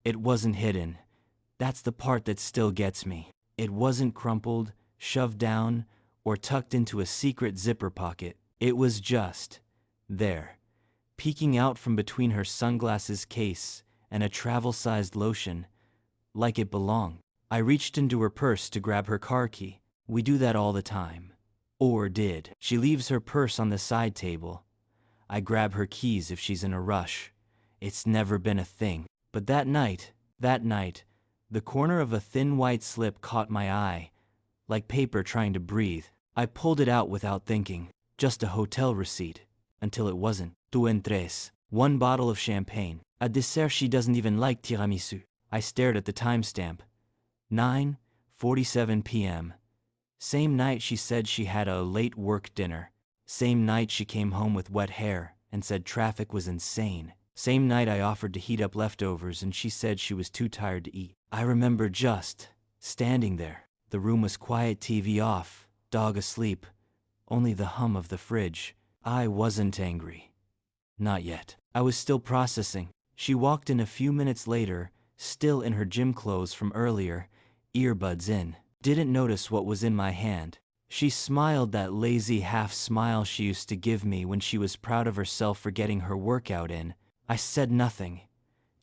It wasn't hidden. That's the part that still gets me. It wasn't crumpled, shoved down, or tucked into a secret zipper pocket. It was just there, peeking out from between her sunglasses case and a travel-sized lotion, like it belonged. I reached into her purse to grab her car key. We do that all the time. Or did. She leaves her purse on the side table. I grab her keys if she's in a rush. It's never been a thing. But that night, the corner of a thin white slip caught my eye, like paper trying to breathe. I pulled it out without thinking. Just a hotel receipt. Until it wasn't. Two en tres. One bottle of champagne. A dessert she doesn't even like, tiramisu. I stared at the timestamp. 9:47 p.m. Same night she said she had a late work dinner. Same night she came home with wet hair and said traffic was insane. Same night I offered to heat up leftovers and she said she was too tired to eat. I remember just standing there. The room was quiet, TV off, dog asleep, only the hum of the fridge. I wasn't angry. Not yet. I was still processing. She walked in a few minutes later, still in her gym clothes from earlier, earbuds in. Didn't notice what was in my hand. She smiled that lazy half smile she used to give me when she was proud of herself for getting her workout in. I said nothing.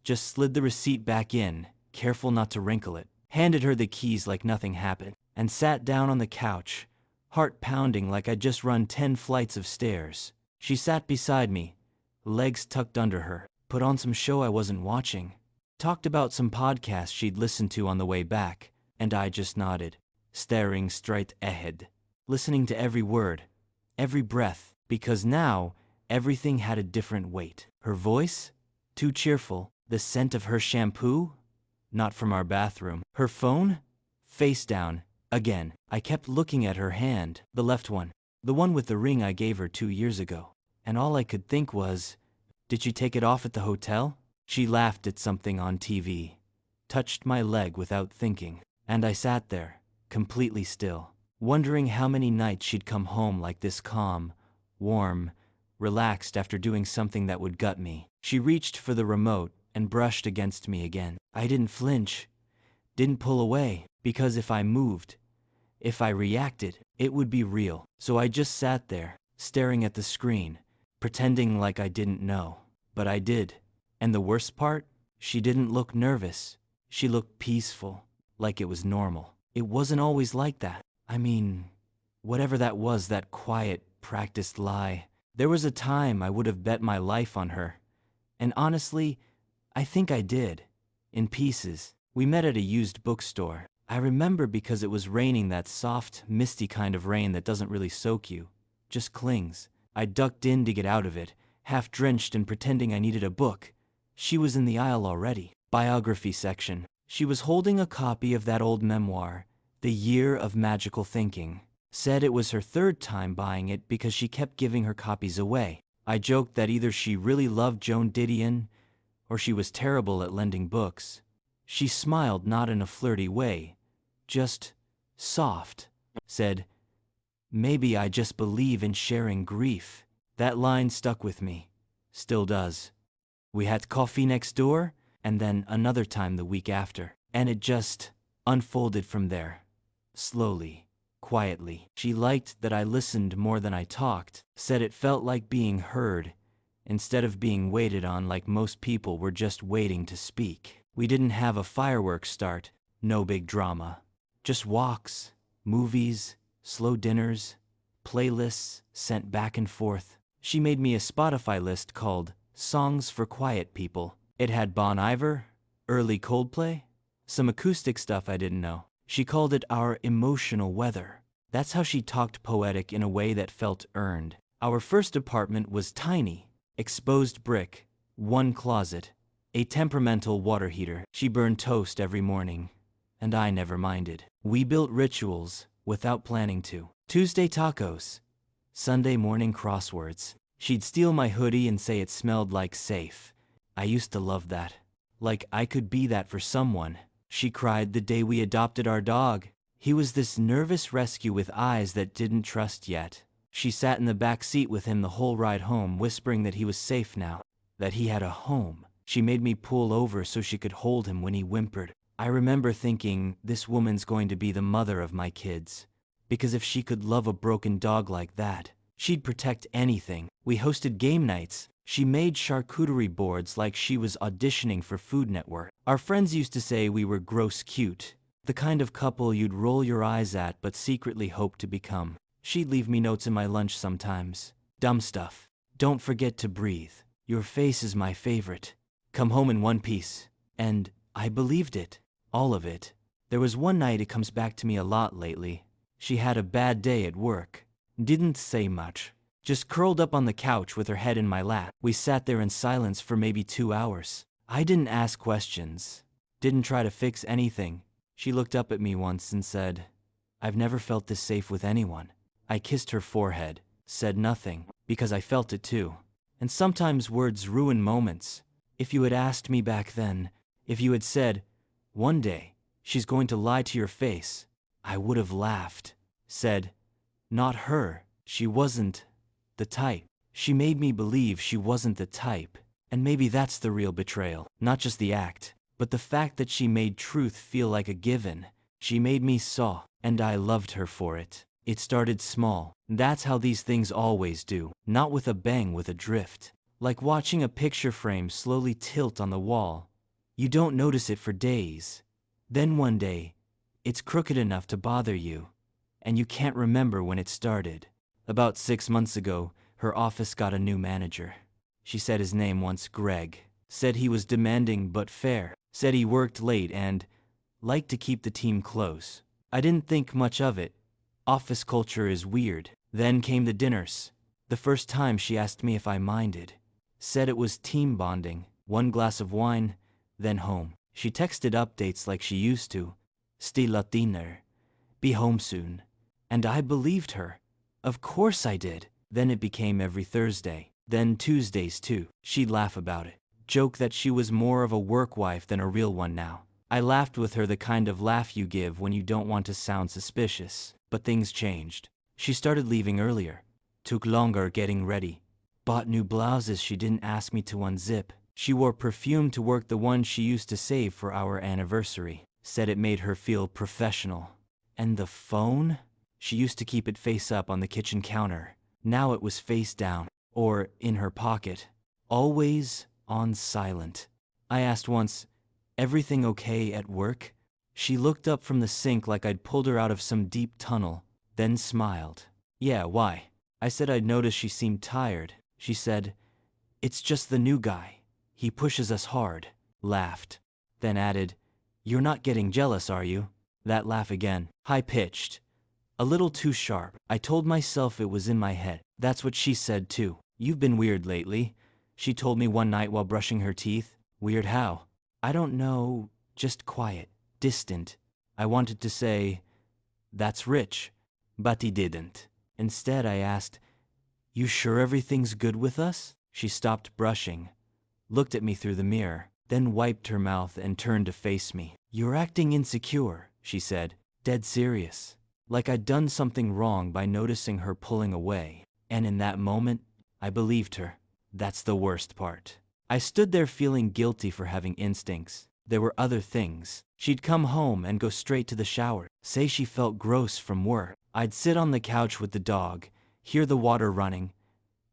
Just slid the receipt back in, careful not to wrinkle it. Handed her the keys like nothing happened, and sat down on the couch, heart pounding like I'd just run 10 flights of stairs. She sat beside me, legs tucked under her, put on some show I wasn't watching, talked about some podcast she'd listened to on the way back, and I just nodded, staring straight ahead, listening to every word, every breath, because now everything had a different weight. Her voice? Too cheerful. The scent of her shampoo? Not from our bathroom. Her phone? Face down. Again. I kept looking at her hand, the left one, the one with the ring I gave her 2 years ago. And all I could think was, did she take it off at the hotel? She laughed at something on TV, touched my leg without thinking, and I sat there, completely still, wondering how many nights she'd come home like this, calm, warm, relaxed after doing something that would gut me. She reached for the remote and brushed against me again. I didn't flinch, didn't pull away, because if I moved, if I reacted, it would be real. So I just sat there, staring at the screen, pretending like I didn't know. But I did. And the worst part? She didn't look nervous. She looked peaceful, like it was normal. It wasn't always like that. I mean, whatever that was, that quiet, practiced lie. There was a time I would have bet my life on her. And honestly, I think I did. In pieces. We met at a used bookstore. I remember because it was raining, that soft, misty kind of rain that doesn't really soak you, just clings. I ducked in to get out of it, half drenched and pretending I needed a book. She was in the aisle already. Biography section. She was holding a copy of that old memoir, The Year of Magical Thinking. Said it was her third time buying it because she kept giving her copies away. I joked that either she really loved Joan Didion or she was terrible at lending books. She smiled, not in a flirty way, just soft. Said, maybe I just believe in sharing grief. That line stuck with me. Still does. We had coffee next door, and then another time the week after. And it just unfolded from there. Slowly. Quietly. She liked that I listened more than I talked, said it felt like being heard, instead of being waited on like most people were just waiting to speak. We didn't have a fireworks start, no big drama. Just walks, movies, slow dinners, playlists sent back and forth. She made me a Spotify list called Songs for Quiet People. It had Bon Iver, early Coldplay, some acoustic stuff I didn't know. She called it our emotional weather. That's how she talked, poetic in a way that felt earned. Our first apartment was tiny, exposed brick, one closet, a temperamental water heater. She burned toast every morning, and I never minded. We built rituals without planning to. Tuesday tacos, Sunday morning crosswords. She'd steal my hoodie and say it smelled like safe. I used to love that. Like I could be that for someone. She cried the day we adopted our dog. He was this nervous rescue with eyes that didn't trust yet. She sat in the back seat with him the whole ride home, whispering that he was safe now, that he had a home. She made me pull over so she could hold him when he whimpered. I remember thinking, this woman's going to be the mother of my kids. Because if she could love a broken dog like that, she'd protect anything. We hosted game nights. She made charcuterie boards like she was auditioning for Food Network. Our friends used to say we were gross cute, the kind of couple you'd roll your eyes at but secretly hope to become. She'd leave me notes in my lunch sometimes. Dumb stuff. Don't forget to breathe. Your face is my favorite. Come home in one piece. And I believed it. All of it. There was one night it comes back to me a lot lately. She had a bad day at work. Didn't say much. Just curled up on the couch with her head in my lap. We sat there in silence for maybe 2 hours. I didn't ask questions. Didn't try to fix anything. She looked up at me once and said, I've never felt this safe with anyone. I kissed her forehead, said nothing, because I felt it too. And sometimes words ruin moments. If you had asked me back then, if you had said, one day, she's going to lie to your face, I would have laughed. Said, not her, she wasn't the type. She made me believe she wasn't the type. And maybe that's the real betrayal. Not just the act, but the fact that she made truth feel like a given. She made me saw, and I loved her for it. It started small. That's how these things always do. Not with a bang, with a drift. Like watching a picture frame slowly tilt on the wall. You don't notice it for days. Then one day, it's crooked enough to bother you. And you can't remember when it started. About 6 months ago, her office got a new manager. She said his name once, Greg. Said he was demanding but fair. Said he worked late and liked to keep the team close. I didn't think much of it. Office culture is weird. Then came the dinners. The first time she asked me if I minded. Said it was team bonding. 1 glass of wine, then home. She texted updates like she used to. Still at dinner. Be home soon. And I believed her. Of course I did. Then it became every Thursday. Then Tuesdays too. She'd laugh about it. Joke that she was more of a work wife than a real one now. I laughed with her, the kind of laugh you give when you don't want to sound suspicious. But things changed. She started leaving earlier. Took longer getting ready. Bought new blouses she didn't ask me to unzip. She wore perfume to work, the one she used to save for our anniversary. Said it made her feel professional. And the phone? She used to keep it face up on the kitchen counter. Now it was face down, or in her pocket. Always on silent. I asked once, everything okay at work? She looked up from the sink like I'd pulled her out of some deep tunnel, then smiled. Yeah, why? I said I'd noticed she seemed tired. She said, it's just the new guy. He pushes us hard. Laughed. Then added, you're not getting jealous, are you? That laugh again. High-pitched. A little too sharp. I told myself it was in my head. That's what she said too. You've been weird lately. She told me one night while brushing her teeth. Weird how? I don't know. Just quiet. Distant. I wanted to say, that's rich. But he didn't. Instead I asked, you sure everything's good with us? She stopped brushing. Looked at me through the mirror. Then wiped her mouth and turned to face me. You're acting insecure, she said. Dead serious. Like I'd done something wrong by noticing her pulling away. And in that moment, I believed her. That's the worst part. I stood there feeling guilty for having instincts. There were other things. She'd come home and go straight to the shower. Say she felt gross from work. I'd sit on the couch with the dog, hear the water running,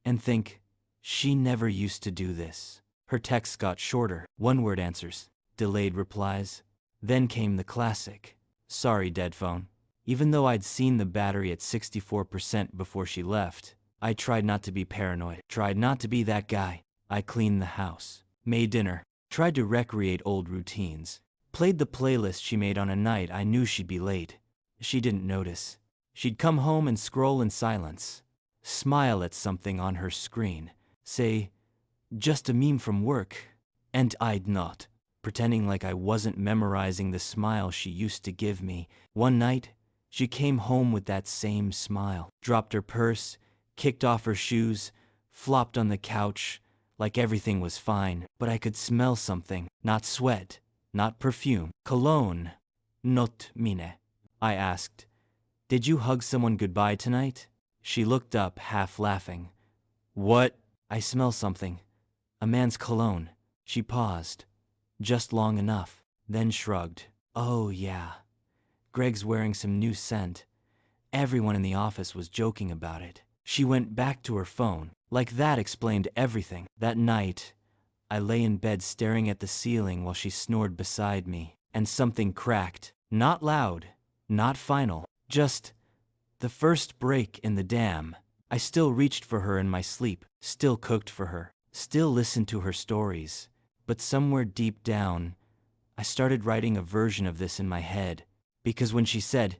and think, she never used to do this. Her texts got shorter. 1-word answers. Delayed replies. Then came the classic. Sorry, dead phone. Even though I'd seen the battery at 64% before she left, I tried not to be paranoid. Tried not to be that guy. I cleaned the house. Made dinner. Tried to recreate old routines. Played the playlist she made on a night I knew she'd be late. She didn't notice. She'd come home and scroll in silence. Smile at something on her screen. Say, just a meme from work. And I'd not. Pretending like I wasn't memorizing the smile she used to give me. One night, she came home with that same smile. Dropped her purse, kicked off her shoes, flopped on the couch, like everything was fine. But I could smell something. Not sweat, not perfume. Cologne. Not mine. I asked, did you hug someone goodbye tonight? She looked up, half laughing. What? I smell something. A man's cologne. She paused, just long enough, then shrugged. Oh yeah, Greg's wearing some new scent. Everyone in the office was joking about it. She went back to her phone. Like that explained everything. That night, I lay in bed staring at the ceiling while she snored beside me, and something cracked. Not loud, not final, just the first break in the dam. I still reached for her in my sleep, still cooked for her, still listened to her stories. But somewhere deep down, I started writing a version of this in my head. Because when she said,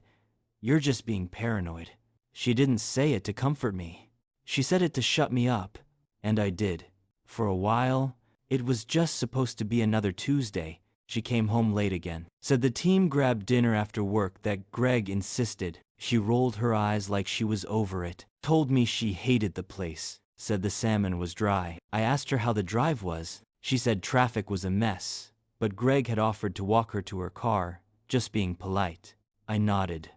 "You're just being paranoid," she didn't say it to comfort me. She said it to shut me up, and I did. For a while, it was just supposed to be another Tuesday. She came home late again. Said the team grabbed dinner after work that Greg insisted. She rolled her eyes like she was over it. Told me she hated the place. Said the salmon was dry. I asked her how the drive was. She said traffic was a mess, but Greg had offered to walk her to her car, just being polite. I nodded.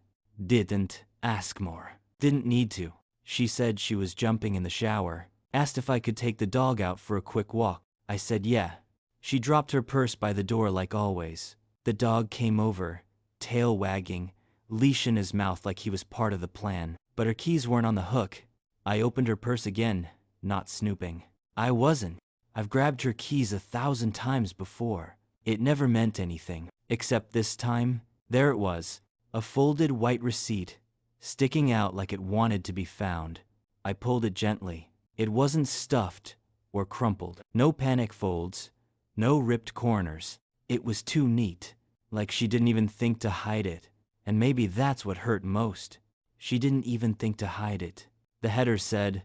Didn't ask more. Didn't need to. She said she was jumping in the shower. Asked if I could take the dog out for a quick walk. I said yeah. She dropped her purse by the door like always. The dog came over, tail wagging, leash in his mouth like he was part of the plan. But her keys weren't on the hook. I opened her purse again, not snooping. I wasn't. I've grabbed her keys 1,000 times before. It never meant anything. Except this time, there it was, a folded white receipt, sticking out like it wanted to be found. I pulled it gently. It wasn't stuffed or crumpled. No panic folds, no ripped corners. It was too neat, like she didn't even think to hide it. And maybe that's what hurt most. She didn't even think to hide it. The header said,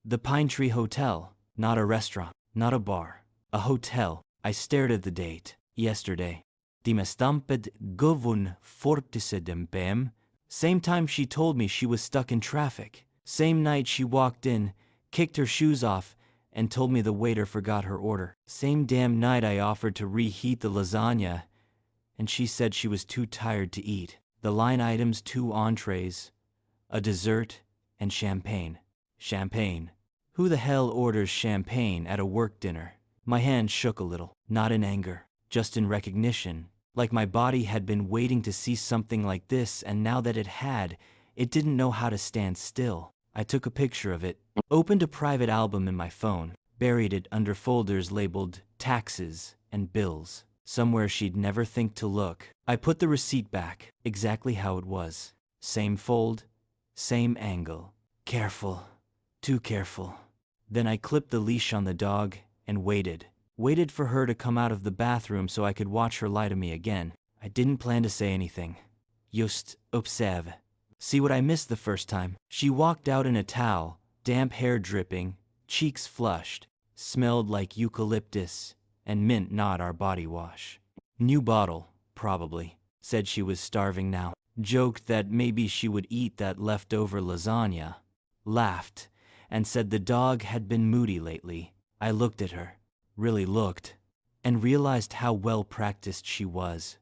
"The Pine Tree Hotel," not a restaurant, not a bar, a hotel. I stared at the date. Yesterday. Dimestamped govun fortisedem PM. Same time she told me she was stuck in traffic. Same night she walked in, kicked her shoes off, and told me the waiter forgot her order. Same damn night I offered to reheat the lasagna, and she said she was too tired to eat. The line items: 2 entrees, a dessert, and champagne. Champagne. Who the hell orders champagne at a work dinner? My hand shook a little, not in anger, just in recognition. Like my body had been waiting to see something like this, and now that it had, it didn't know how to stand still. I took a picture of it, opened a private album in my phone, buried it under folders labeled taxes and bills, somewhere she'd never think to look. I put the receipt back, exactly how it was. Same fold, same angle. Careful, too careful. Then I clipped the leash on the dog and waited. Waited for her to come out of the bathroom so I could watch her lie to me again. I didn't plan to say anything. Just observe. See what I missed the first time. She walked out in a towel, damp hair dripping, cheeks flushed, smelled like eucalyptus and mint, not our body wash. New bottle, probably. Said she was starving now. Joked that maybe she would eat that leftover lasagna. Laughed and said the dog had been moody lately. I looked at her. Really looked, and realized how well practiced she was.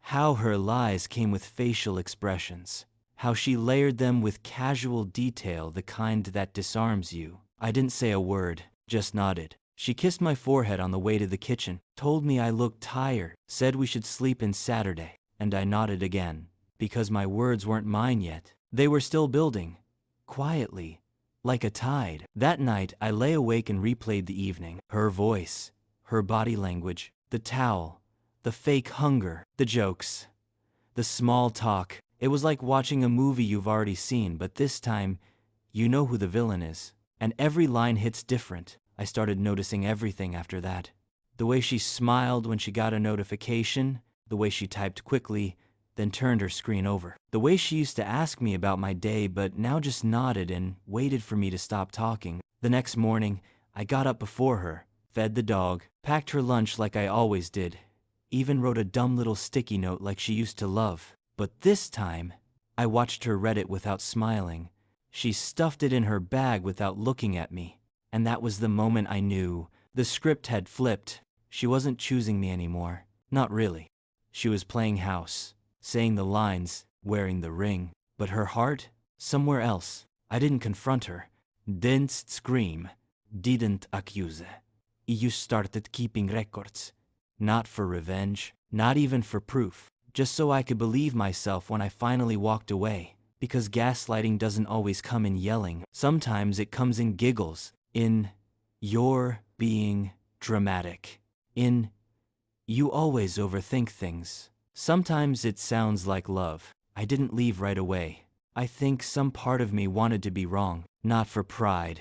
How her lies came with facial expressions. How she layered them with casual detail, the kind that disarms you. I didn't say a word, just nodded. She kissed my forehead on the way to the kitchen, told me I looked tired, said we should sleep in Saturday, and I nodded again, because my words weren't mine yet. They were still building, quietly, like a tide. That night, I lay awake and replayed the evening. Her voice, her body language, the towel, the fake hunger, the jokes, the small talk. It was like watching a movie you've already seen, but this time, you know who the villain is. And every line hits different. I started noticing everything after that. The way she smiled when she got a notification, the way she typed quickly, then turned her screen over. The way she used to ask me about my day, but now just nodded and waited for me to stop talking. The next morning, I got up before her, fed the dog, packed her lunch like I always did, even wrote a dumb little sticky note like she used to love. But this time, I watched her read it without smiling. She stuffed it in her bag without looking at me. And that was the moment I knew the script had flipped. She wasn't choosing me anymore. Not really. She was playing house, saying the lines, wearing the ring, but her heart, somewhere else. I didn't confront her, didn't scream, didn't accuse. You started keeping records. Not for revenge, not even for proof, just so I could believe myself when I finally walked away. Because gaslighting doesn't always come in yelling. Sometimes it comes in giggles, in you're being dramatic, in you always overthink things. Sometimes it sounds like love. I didn't leave right away. I think some part of me wanted to be wrong, not for pride,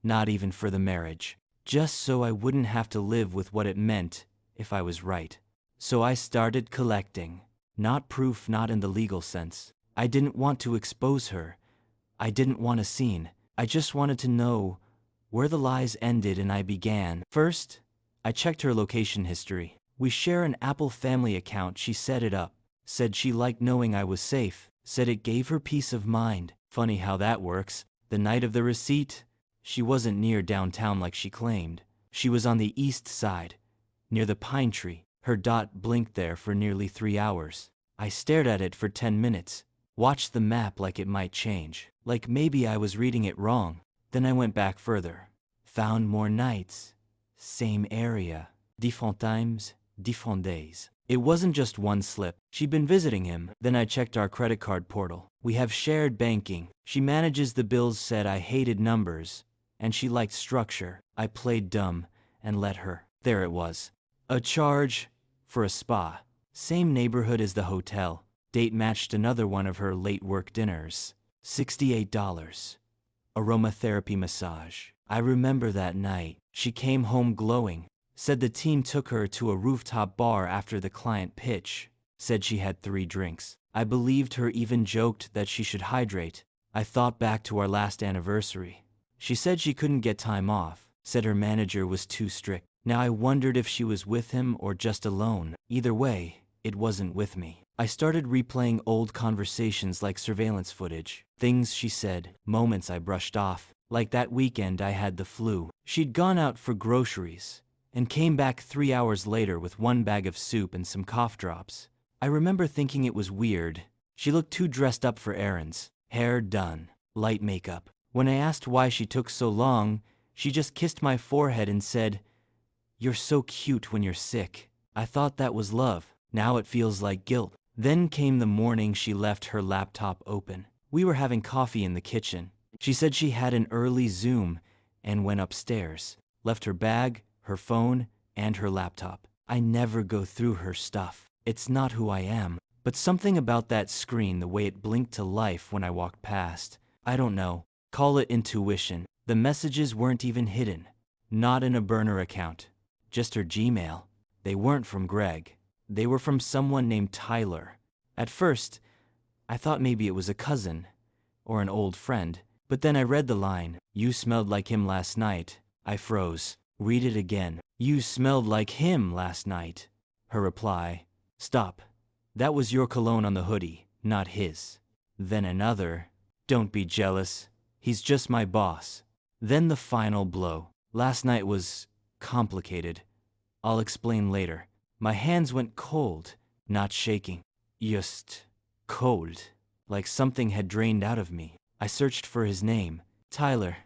not even for the marriage, just so I wouldn't have to live with what it meant if I was right. So I started collecting. Not proof, not in the legal sense. I didn't want to expose her. I didn't want a scene. I just wanted to know where the lies ended and I began. First, I checked her location history. We share an Apple family account. She set it up. Said she liked knowing I was safe. Said it gave her peace of mind. Funny how that works. The night of the receipt, she wasn't near downtown like she claimed. She was on the east side, near the pine tree. Her dot blinked there for nearly 3 hours. I stared at it for 10 minutes. Watched the map like it might change. Like maybe I was reading it wrong. Then I went back further. Found more nights. Same area. Different times, different days. It wasn't just one slip. She'd been visiting him. Then I checked our credit card portal. We have shared banking. She manages the bills. Said I hated numbers, and she liked structure. I played dumb and let her. There it was. A charge for a spa. Same neighborhood as the hotel. Date matched another one of her late work dinners. $68. Aromatherapy massage. I remember that night. She came home glowing. Said the team took her to a rooftop bar after the client pitch. Said she had 3 drinks. I believed her, even joked that she should hydrate. I thought back to our last anniversary. She said she couldn't get time off. Said her manager was too strict. Now I wondered if she was with him or just alone. Either way, it wasn't with me. I started replaying old conversations like surveillance footage. Things she said, moments I brushed off. Like that weekend I had the flu. She'd gone out for groceries and came back 3 hours later with 1 bag of soup and some cough drops. I remember thinking it was weird. She looked too dressed up for errands. Hair done. Light makeup. When I asked why she took so long, she just kissed my forehead and said, "You're so cute when you're sick." I thought that was love. Now it feels like guilt. Then came the morning she left her laptop open. We were having coffee in the kitchen. She said she had an early Zoom and went upstairs. Left her bag, her phone, and her laptop. I never go through her stuff. It's not who I am. But something about that screen, the way it blinked to life when I walked past. I don't know. Call it intuition. The messages weren't even hidden. Not in a burner account. Just her Gmail. They weren't from Greg. They were from someone named Tyler. At first, I thought maybe it was a cousin or an old friend. But then I read the line, "You smelled like him last night." I froze. Read it again. "You smelled like him last night." Her reply, "Stop. That was your cologne on the hoodie, not his." Then another, "Don't be jealous. He's just my boss." Then the final blow. Last night was complicated. I'll explain later. My hands went cold, not shaking. Just cold. Like something had drained out of me. I searched for his name. Tyler.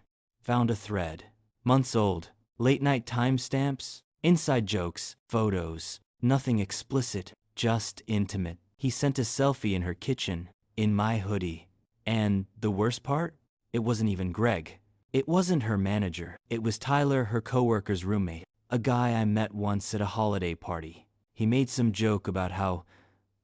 Found a thread. Months old. Late night timestamps. Inside jokes. Photos. Nothing explicit. Just intimate. He sent a selfie in her kitchen. In my hoodie. And the worst part? It wasn't even Greg. It wasn't her manager. It was Tyler, her coworker's roommate. A guy I met once at a holiday party. He made some joke about how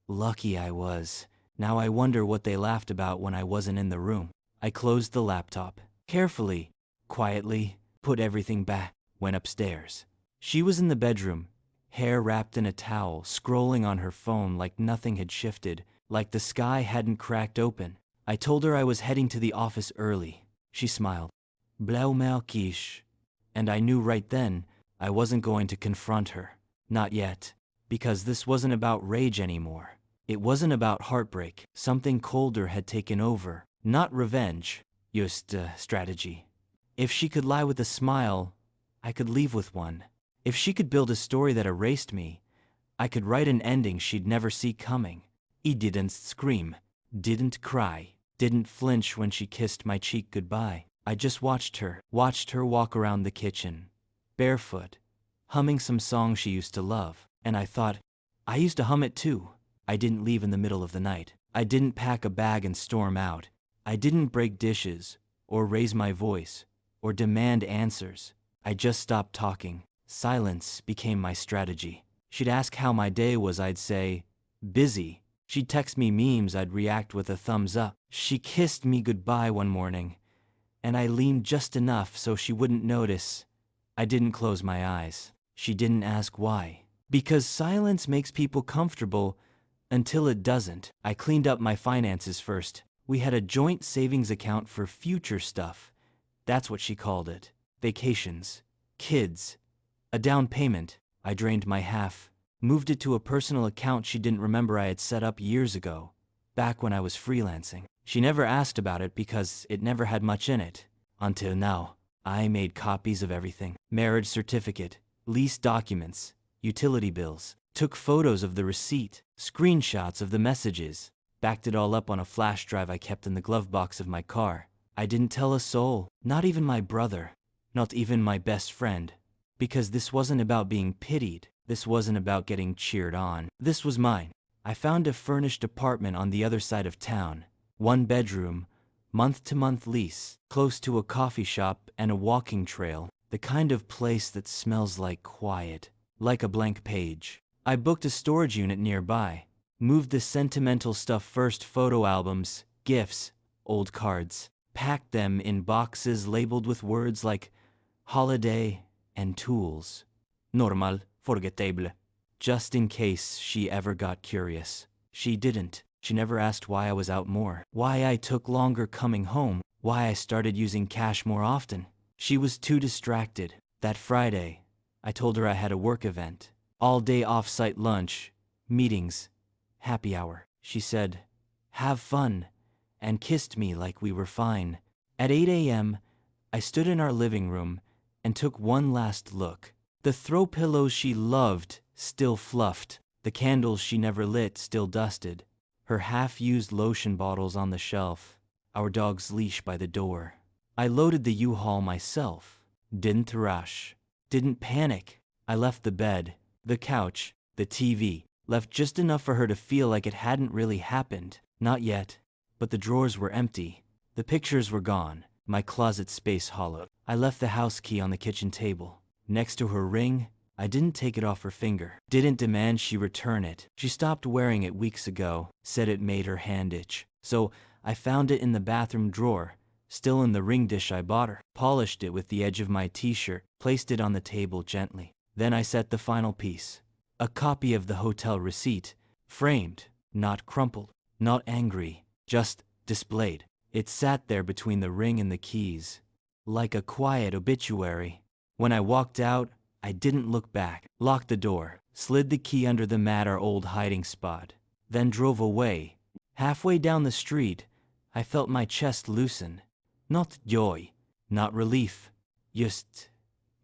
lucky I was. Now I wonder what they laughed about when I wasn't in the room. I closed the laptop. Carefully, quietly, put everything back, went upstairs. She was in the bedroom, hair wrapped in a towel, scrolling on her phone like nothing had shifted, like the sky hadn't cracked open. I told her I was heading to the office early. She smiled. Blaumelkisch. And I knew right then I wasn't going to confront her. Not yet. Because this wasn't about rage anymore. It wasn't about heartbreak. Something colder had taken over. Not revenge. Just strategy. If she could lie with a smile, I could leave with one. If she could build a story that erased me, I could write an ending she'd never see coming. He didn't scream. Didn't cry. Didn't flinch when she kissed my cheek goodbye. I just watched her walk around the kitchen. Barefoot, humming some song she used to love. And I thought, I used to hum it too. I didn't leave in the middle of the night. I didn't pack a bag and storm out. I didn't break dishes, or raise my voice, or demand answers. I just stopped talking. Silence became my strategy. She'd ask how my day was, I'd say, busy. She'd text me memes, I'd react with a thumbs up. She kissed me goodbye one morning, and I leaned just enough so she wouldn't notice. I didn't close my eyes. She didn't ask why. Because silence makes people comfortable until it doesn't. I cleaned up my finances first. We had a joint savings account for future stuff. That's what she called it. Vacations, kids, a down payment. I drained my half, moved it to a personal account she didn't remember I had set up years ago, back when I was freelancing. She never asked about it because it never had much in it. Until now, I made copies of everything. Marriage certificate, lease documents, utility bills, took photos of the receipt, screenshots of the messages, backed it all up on a flash drive I kept in the glove box of my car. I didn't tell a soul, not even my brother, not even my best friend, because this wasn't about being pitied. This wasn't about getting cheered on. This was mine. I found a furnished apartment on the other side of town, 1 bedroom, month-to-month lease, close to a coffee shop and a walking trail, the kind of place that smells like quiet, like a blank page. I booked a storage unit nearby, moved the sentimental stuff first, photo albums, gifts, old cards, packed them in boxes labeled with words like holiday and tools. Normal, forgettable. Just in case she ever got curious. She didn't. She never asked why I was out more, why I took longer coming home, why I started using cash more often. She was too distracted. That Friday, I told her I had a work event. All-day off-site lunch, meetings, happy hour. She said, "Have fun," and kissed me like we were fine. At 8 a.m., I stood in our living room and took one last look. The throw pillows she loved still fluffed, the candles she never lit still dusted, her half-used lotion bottles on the shelf, our dog's leash by the door. I loaded the U-Haul myself. Didn't rush. Didn't panic. I left the bed, the couch, the TV, left just enough for her to feel like it hadn't really happened. Not yet. But the drawers were empty. The pictures were gone. My closet space hollow. I left the house key on the kitchen table. Next to her ring, I didn't take it off her finger. Didn't demand she return it. She stopped wearing it weeks ago, said it made her hand itch. So I found it in the bathroom drawer, still in the ring dish I bought her. Polished it with the edge of my t-shirt, placed it on the table gently. Then I set the final piece. A copy of the hotel receipt, framed, not crumpled, not angry, just displayed. It sat there between the ring and the keys, like a quiet obituary. When I walked out, I didn't look back. Locked the door, slid the key under the mat, our old hiding spot, then drove away. Halfway down the street, I felt my chest loosen. Not joy, not relief, just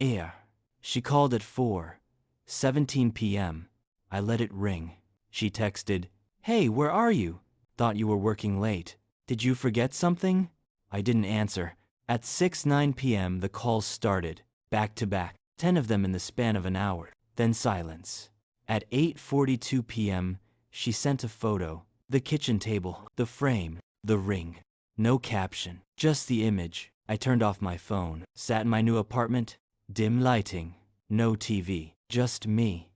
air. She called at 4:17 p.m. I let it ring. She texted, "Hey, where are you? Thought you were working late. Did you forget something?" I didn't answer. At 6:09 p.m. the calls started, back to back, 10 of them in the span of an hour. Then silence. At 8:42 p.m. she sent a photo. The kitchen table, the frame, the ring. No caption, just the image. I turned off my phone, sat in my new apartment, dim lighting, no TV, just me,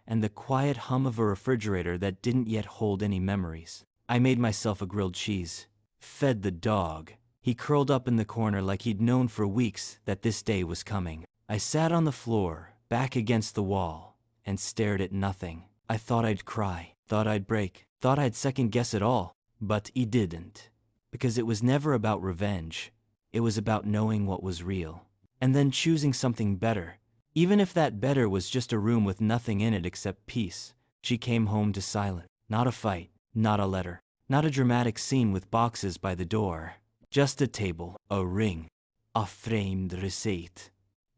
and the quiet hum of a refrigerator that didn't yet hold any memories. I made myself a grilled cheese, fed the dog. He curled up in the corner like he'd known for weeks that this day was coming. I sat on the floor, back against the wall, and stared at nothing. I thought I'd cry, thought I'd break, thought I'd second guess it all, but he didn't. Because it was never about revenge. It was about knowing what was real, and then choosing something better. Even if that better was just a room with nothing in it except peace. She came home to silence. Not a fight, not a letter, not a dramatic scene with boxes by the door. Just a table, a ring, a framed receipt.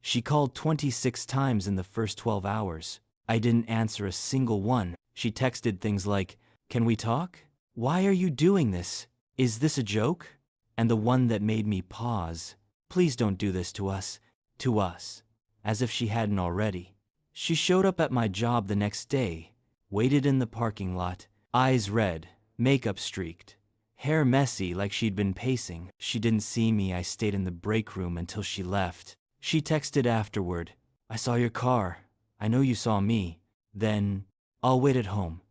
She called 26 times in the first 12 hours. I didn't answer a single one. She texted things like, "Can we talk? Why are you doing this? Is this a joke?" And the one that made me pause, "Please don't do this to us, as if she hadn't already. She showed up at my job the next day, waited in the parking lot, eyes red, makeup streaked, hair messy like she'd been pacing. She didn't see me. I stayed in the break room until she left. She texted afterward, "I saw your car. I know you saw me. Then, I'll wait at home.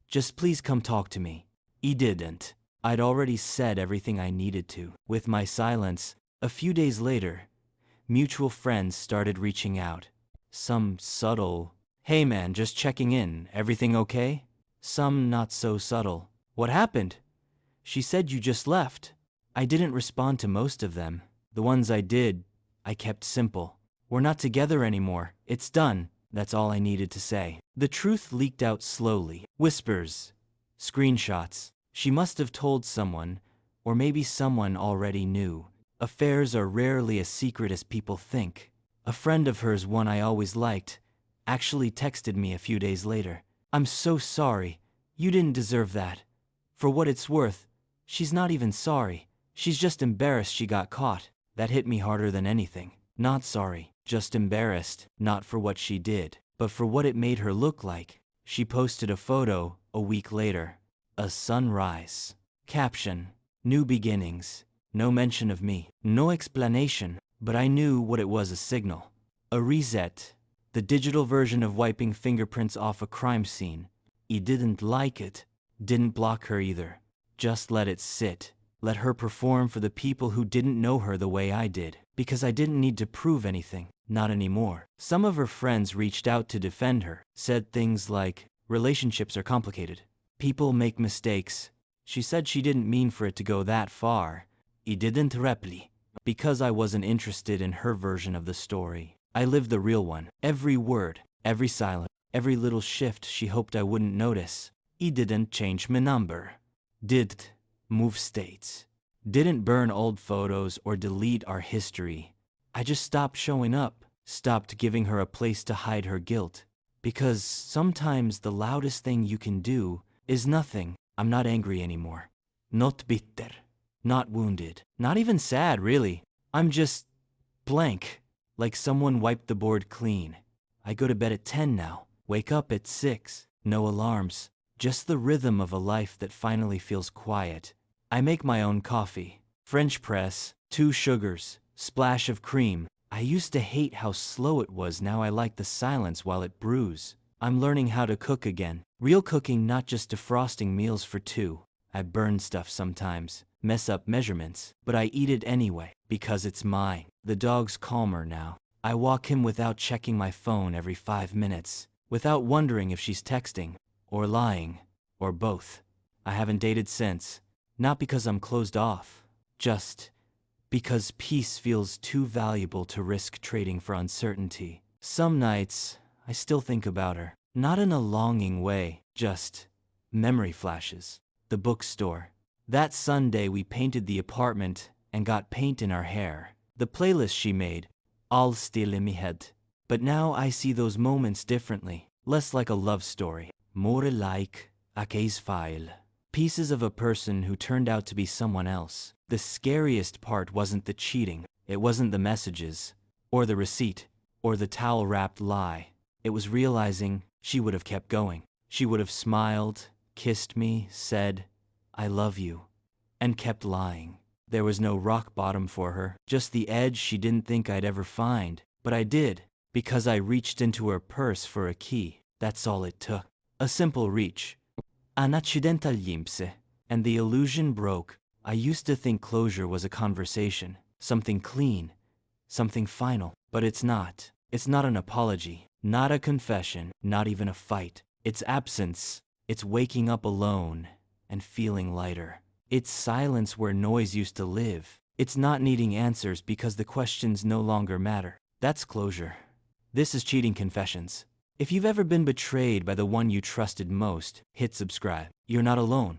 Just please come talk to me." He didn't. I'd already said everything I needed to. With my silence, a few days later, mutual friends started reaching out. Some subtle, "Hey man, just checking in, everything okay?" Some not so subtle, "What happened? She said you just left." I didn't respond to most of them. The ones I did, I kept simple. "We're not together anymore. It's done." That's all I needed to say. The truth leaked out slowly. Whispers. Screenshots. She must have told someone, or maybe someone already knew. Affairs are rarely as secret as people think. A friend of hers, one I always liked, actually texted me a few days later. "I'm so sorry. You didn't deserve that. For what it's worth, she's not even sorry. She's just embarrassed she got caught." That hit me harder than anything. Not sorry, just embarrassed, not for what she did, but for what it made her look like. She posted a photo a week later. A sunrise. Caption: "New beginnings." No mention of me. No explanation, but I knew what it was, a signal. A reset. The digital version of wiping fingerprints off a crime scene. He didn't like it. Didn't block her either. Just let it sit. Let her perform for the people who didn't know her the way I did. Because I didn't need to prove anything. Not anymore. Some of her friends reached out to defend her. Said things like, "Relationships are complicated. People make mistakes." She said she didn't mean for it to go that far. He didn't reply. Because I wasn't interested in her version of the story. I lived the real one. Every word, every silence, every little shift she hoped I wouldn't notice. He didn't change my number. Didn't move states. Didn't burn old photos or delete our history. I just stopped showing up. Stopped giving her a place to hide her guilt. Because sometimes the loudest thing you can do is nothing. I'm not angry anymore. Not bitter. Not wounded. Not even sad, really. I'm just blank. Like someone wiped the board clean. I go to bed at 10 now. Wake up at 6. No alarms. Just the rhythm of a life that finally feels quiet. I make my own coffee. French press. 2 sugars. Splash of cream. I used to hate how slow it was. Now I like the silence while it brews. I'm learning how to cook again. Real cooking, not just defrosting meals for 2. I burn stuff sometimes. Mess up measurements. But I eat it anyway. Because it's mine. The dog's calmer now. I walk him without checking my phone every 5 minutes. Without wondering if she's texting. Or lying. Or both. I haven't dated since. Not because I'm closed off. Just because peace feels too valuable to risk trading for uncertainty. Some nights, I still think about her. Not in a longing way. Just memory flashes. The bookstore. That Sunday we painted the apartment and got paint in our hair. The playlist she made. All still in me head. But now I see those moments differently. Less like a love story. More like a case file. Pieces of a person who turned out to be someone else. The scariest part wasn't the cheating. It wasn't the messages. Or the receipt. Or the towel-wrapped lie. It was realizing she would have kept going. She would have smiled, kissed me, said, "I love you," and kept lying. There was no rock bottom for her. Just the edge she didn't think I'd ever find. But I did. Because I reached into her purse for a key. That's all it took. A simple reach. An accidental glimpse. And the illusion broke. I used to think closure was a conversation. Something clean. Something final. But it's not. It's not an apology. Not a confession. Not even a fight. It's absence. It's waking up alone and feeling lighter. It's silence where noise used to live. It's not needing answers because the questions no longer matter. That's closure. This is Cheating Confessions. If you've ever been betrayed by the one you trusted most, hit subscribe. You're not alone.